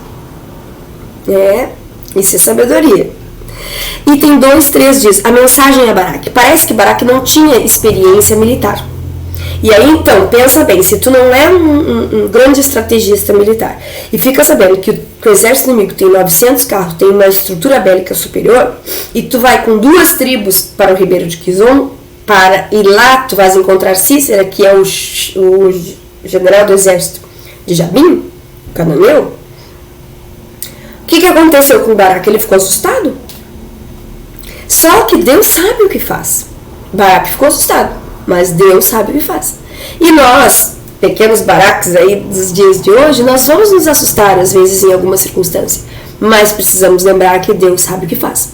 Isso é sabedoria. Item 2.3 diz, a mensagem a Baraque. Parece que Baraque não tinha experiência militar. E aí, então, pensa bem, se tu não é um grande estrategista militar e fica sabendo que o exército inimigo tem 900 carros, tem uma estrutura bélica superior, e tu vai com 2 tribos para o Ribeiro de Quizon, e lá tu vais encontrar Cícera, que é o general do exército de Jabim, cananeu. O que aconteceu com Baraque? Ele ficou assustado. Só que Deus sabe o que faz. Baraque ficou assustado, mas Deus sabe o que faz. E nós, pequenos Baraques aí dos dias de hoje, nós vamos nos assustar às vezes em alguma circunstância, mas precisamos lembrar que Deus sabe o que faz.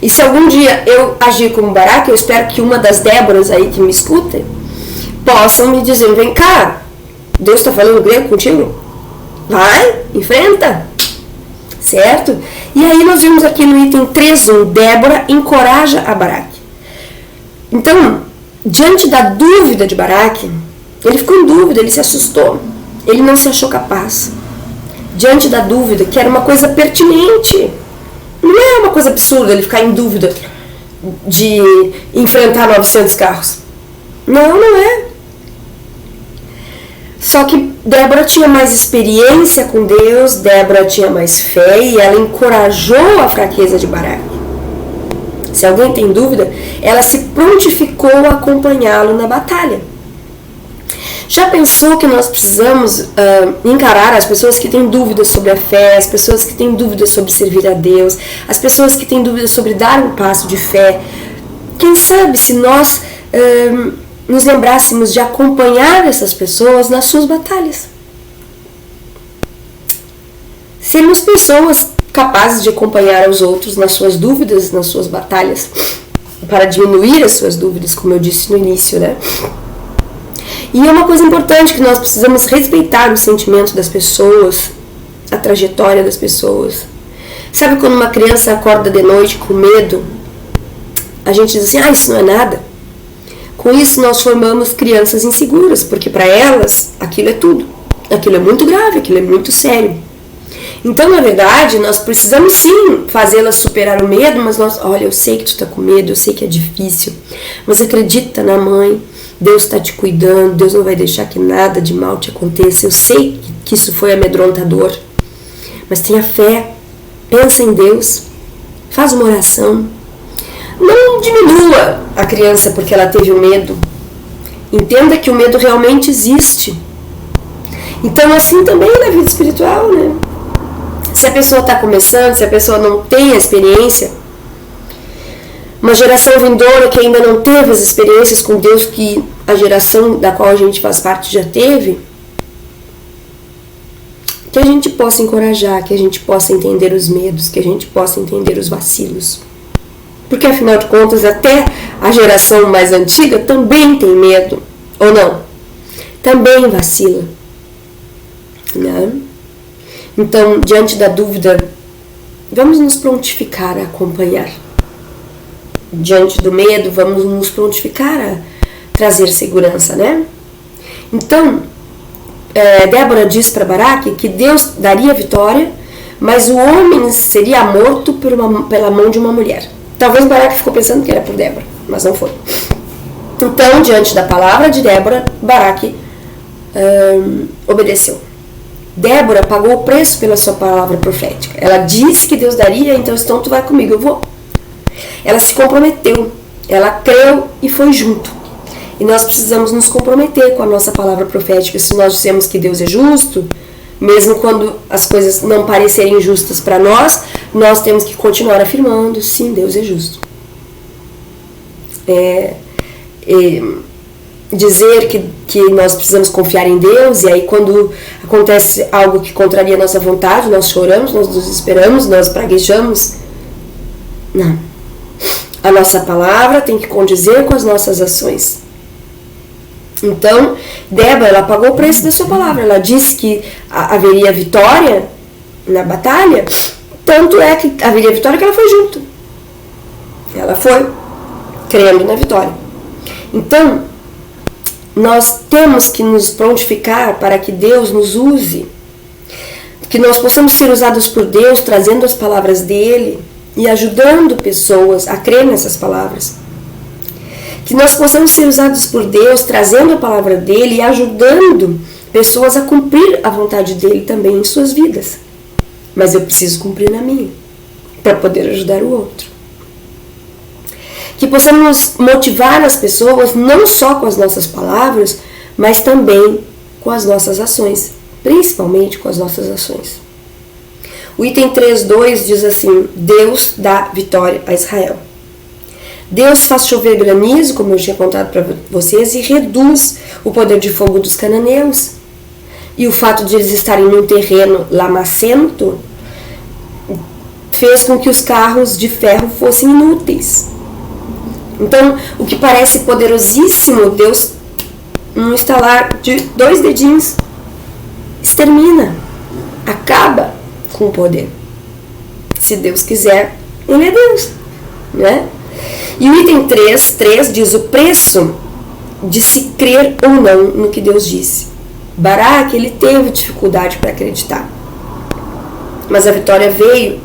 E se algum dia eu agir como Baraque, eu espero que uma das Déboras aí que me escutem possam me dizer, vem cá, Deus está falando grego contigo? Vai, enfrenta, certo? E aí nós vimos aqui no item 3.1, Débora encoraja a Baraque. Então, diante da dúvida de Baraque, ele ficou em dúvida, ele se assustou, ele não se achou capaz. Diante da dúvida, que era uma coisa pertinente, não é uma coisa absurda ele ficar em dúvida de enfrentar 900 carros. Não é. Só que Débora tinha mais experiência com Deus, Débora tinha mais fé e ela encorajou a fraqueza de Baraque. Se alguém tem dúvida, ela se prontificou a acompanhá-lo na batalha. Já pensou que nós precisamos encarar as pessoas que têm dúvidas sobre a fé, as pessoas que têm dúvidas sobre servir a Deus, as pessoas que têm dúvidas sobre dar um passo de fé? Quem sabe se nós nos lembrássemos de acompanhar essas pessoas nas suas batalhas? Sermos pessoas capazes de acompanhar os outros nas suas dúvidas, nas suas batalhas, para diminuir as suas dúvidas, como eu disse no início, né? E é uma coisa importante que nós precisamos respeitar o sentimento das pessoas, a trajetória das pessoas. Sabe quando uma criança acorda de noite com medo? A gente diz assim, isso não é nada. Com isso nós formamos crianças inseguras, porque para elas aquilo é tudo. Aquilo é muito grave, aquilo é muito sério. Então, na verdade, nós precisamos sim fazê-las superar o medo, mas olha, eu sei que tu está com medo, eu sei que é difícil, mas acredita na mãe, Deus está te cuidando, Deus não vai deixar que nada de mal te aconteça, eu sei que isso foi amedrontador, mas tenha fé, pensa em Deus, faz uma oração, não diminua a criança porque ela teve o medo, entenda que o medo realmente existe. Então, assim também na vida espiritual, né? Se a pessoa está começando, se a pessoa não tem a experiência, uma geração vindoura que ainda não teve as experiências com Deus que a geração da qual a gente faz parte já teve, que a gente possa encorajar, que a gente possa entender os medos, que a gente possa entender os vacilos. Porque afinal de contas, até a geração mais antiga também tem medo, ou não? Também vacila, né? Então, diante da dúvida, vamos nos prontificar a acompanhar. Diante do medo, vamos nos prontificar a trazer segurança, né? Então, Débora diz para Baraque que Deus daria vitória, mas o homem seria morto pela mão de uma mulher. Talvez Baraque ficou pensando que era por Débora, mas não foi. Então, diante da palavra de Débora, Baraque obedeceu. Débora pagou o preço pela sua palavra profética. Ela disse que Deus daria, então tu vai comigo, eu vou. Ela se comprometeu, ela creu e foi junto. E nós precisamos nos comprometer com a nossa palavra profética. Se nós dissemos que Deus é justo, mesmo quando as coisas não parecerem justas para nós temos que continuar afirmando, sim, Deus é justo. Dizer que nós precisamos confiar em Deus, e aí quando acontece algo que contraria a nossa vontade, nós choramos, nós nos desesperamos, nós praguejamos. Não. A nossa palavra tem que condizer com as nossas ações. Então, Débora, ela pagou o preço da sua palavra. Ela disse que haveria vitória na batalha, tanto é que haveria vitória que ela foi junto. Ela foi crendo na vitória. Então, nós temos que nos prontificar para que Deus nos use, que nós possamos ser usados por Deus, trazendo as palavras dele e ajudando pessoas a crer nessas palavras. Que nós possamos ser usados por Deus, trazendo a palavra dele e ajudando pessoas a cumprir a vontade dele também em suas vidas. Mas eu preciso cumprir na minha, para poder ajudar o outro. Que possamos motivar as pessoas não só com as nossas palavras, mas também com as nossas ações, principalmente com as nossas ações. O item 3.2 diz assim: Deus dá vitória a Israel. Deus faz chover granizo, como eu tinha contado para vocês, e reduz o poder de fogo dos cananeus. E o fato de eles estarem num terreno lamacento fez com que os carros de ferro fossem inúteis. Então, o que parece poderosíssimo, Deus, num estalar de 2 dedinhos, extermina, acaba com o poder. Se Deus quiser, ele é Deus, né? E o item 3 diz o preço de se crer ou não no que Deus disse. Baraque, ele teve dificuldade para acreditar. Mas a vitória veio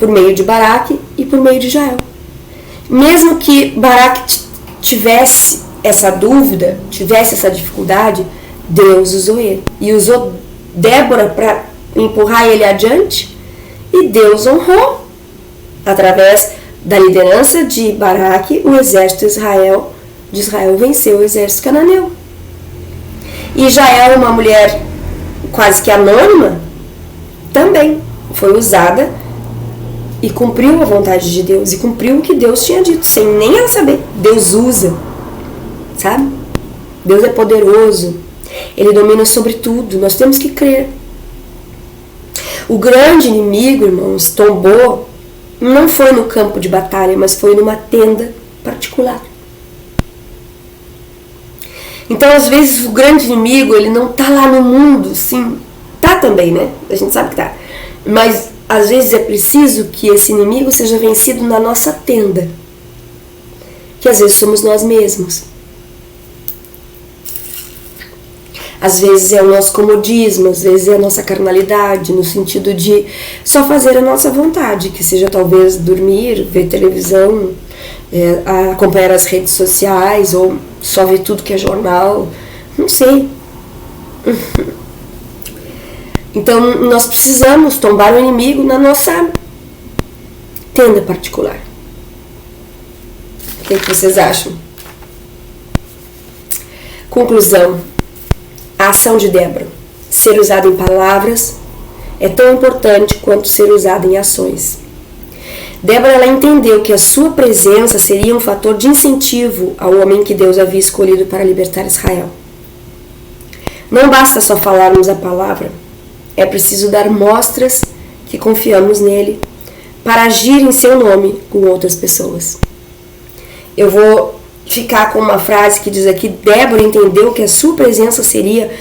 por meio de Baraque e por meio de Jael. Mesmo que Baraque tivesse essa dúvida, tivesse essa dificuldade, Deus usou ele. E usou Débora para empurrar ele adiante. E Deus honrou, através da liderança de Baraque, o exército de Israel venceu o exército cananeu. E Jael, uma mulher quase que anônima, também foi usada e cumpriu a vontade de Deus, e cumpriu o que Deus tinha dito, sem nem ela saber. Deus usa, sabe? Deus é poderoso, ele domina sobre tudo, nós temos que crer. O grande inimigo, irmãos, tombou, não foi no campo de batalha, mas foi numa tenda particular. Então, às vezes, o grande inimigo, ele não está lá no mundo, sim, tá também, né? A gente sabe que tá. Mas, às vezes, é preciso que esse inimigo seja vencido na nossa tenda, que às vezes somos nós mesmos. Às vezes é o nosso comodismo, às vezes é a nossa carnalidade, no sentido de só fazer a nossa vontade, que seja talvez dormir, ver televisão, acompanhar as redes sociais, ou só ver tudo que é jornal, não sei. Então nós precisamos tombar o inimigo na nossa tenda particular. O que vocês acham? Conclusão. A ação de Débora, ser usada em palavras, é tão importante quanto ser usada em ações. Débora, ela entendeu que a sua presença seria um fator de incentivo ao homem que Deus havia escolhido para libertar Israel. Não basta só falarmos a palavra, é preciso dar mostras que confiamos nele para agir em seu nome com outras pessoas. Eu vou ficar com uma frase que diz aqui: Débora entendeu que a sua presença seria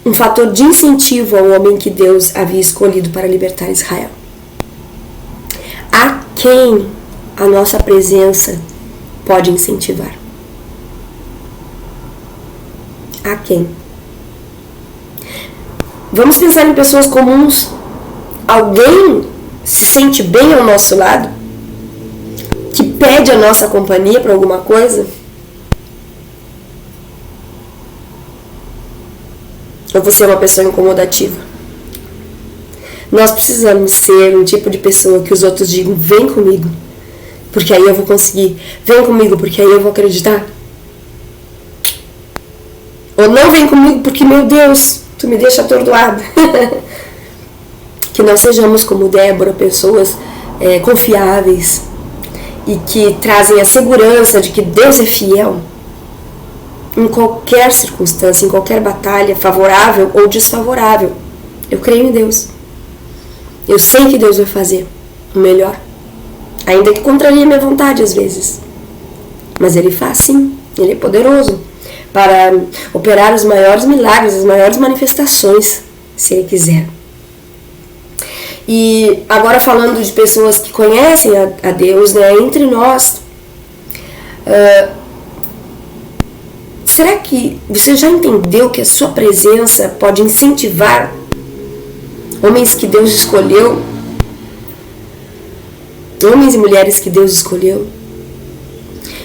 um fator de incentivo ao homem que Deus havia escolhido para libertar Israel. A quem a nossa presença pode incentivar? A quem? Vamos pensar em pessoas comuns. Alguém se sente bem ao nosso lado? Que pede a nossa companhia para alguma coisa? Ou você é uma pessoa incomodativa? Nós precisamos ser um tipo de pessoa que os outros digam: vem comigo, porque aí eu vou conseguir. Vem comigo, porque aí eu vou acreditar. Ou não vem comigo porque, meu Deus, tu me deixa atordoado. Que nós sejamos como Débora, pessoas confiáveis e que trazem a segurança de que Deus é fiel em qualquer circunstância, em qualquer batalha, favorável ou desfavorável. Eu creio em Deus. Eu sei que Deus vai fazer o melhor, ainda que contraria minha vontade às vezes. Mas Ele faz sim, Ele é poderoso para operar os maiores milagres, as maiores manifestações, se Ele quiser. E agora falando de pessoas que conhecem a Deus, né, entre nós, será que você já entendeu que a sua presença pode incentivar homens que Deus escolheu, homens e mulheres que Deus escolheu?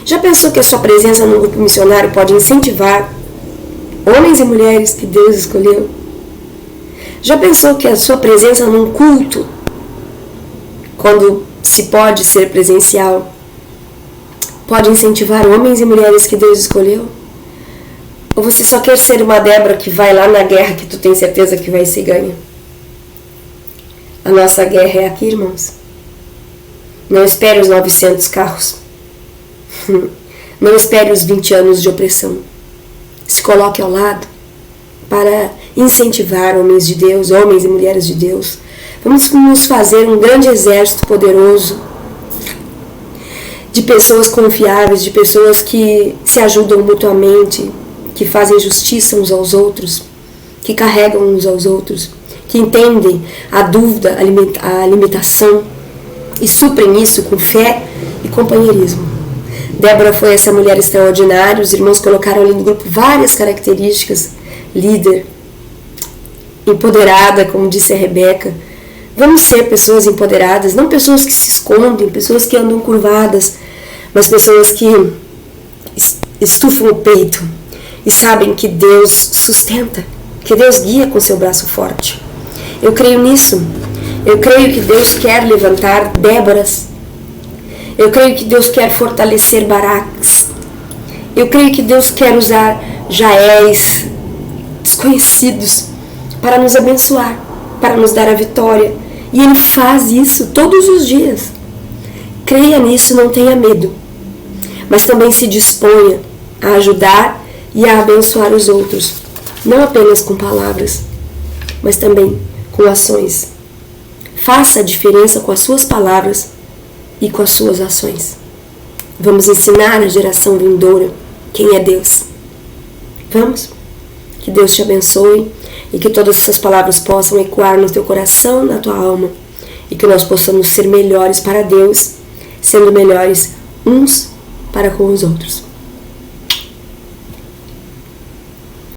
Já pensou que a sua presença no grupo missionário pode incentivar homens e mulheres que Deus escolheu? Já pensou que a sua presença num culto, quando se pode ser presencial, pode incentivar homens e mulheres que Deus escolheu? Ou você só quer ser uma Débora que vai lá na guerra que tu tem certeza que vai ser ganha? A nossa guerra é aqui, irmãos. Não espere os 900 carros. Não espere os 20 anos de opressão. Se coloque ao lado para incentivar homens de Deus, homens e mulheres de Deus. Vamos nos fazer um grande exército poderoso de pessoas confiáveis, de pessoas que se ajudam mutuamente, que fazem justiça uns aos outros, que carregam uns aos outros, que entendem a dúvida, a limitação e suprem isso com fé e companheirismo. Débora foi essa mulher extraordinária. Os irmãos colocaram ali no grupo várias características: líder, empoderada, como disse a Rebeca. Vamos ser pessoas empoderadas, não pessoas que se escondem, pessoas que andam curvadas, mas pessoas que estufam o peito e sabem que Deus sustenta, que Deus guia com seu braço forte. Eu creio nisso. Eu creio que Deus quer levantar Déboras. Eu creio que Deus quer fortalecer Baraques. Eu creio que Deus quer usar Jaéis desconhecidos para nos abençoar, para nos dar a vitória. E Ele faz isso todos os dias. Creia nisso, não tenha medo. Mas também se disponha a ajudar e a abençoar os outros. Não apenas com palavras, mas também com ações. Faça a diferença com as suas palavras e com as suas ações. Vamos ensinar a geração vindoura quem é Deus. Vamos? Que Deus te abençoe e que todas essas palavras possam ecoar no teu coração, na tua alma, e que nós possamos ser melhores para Deus, sendo melhores uns para com os outros.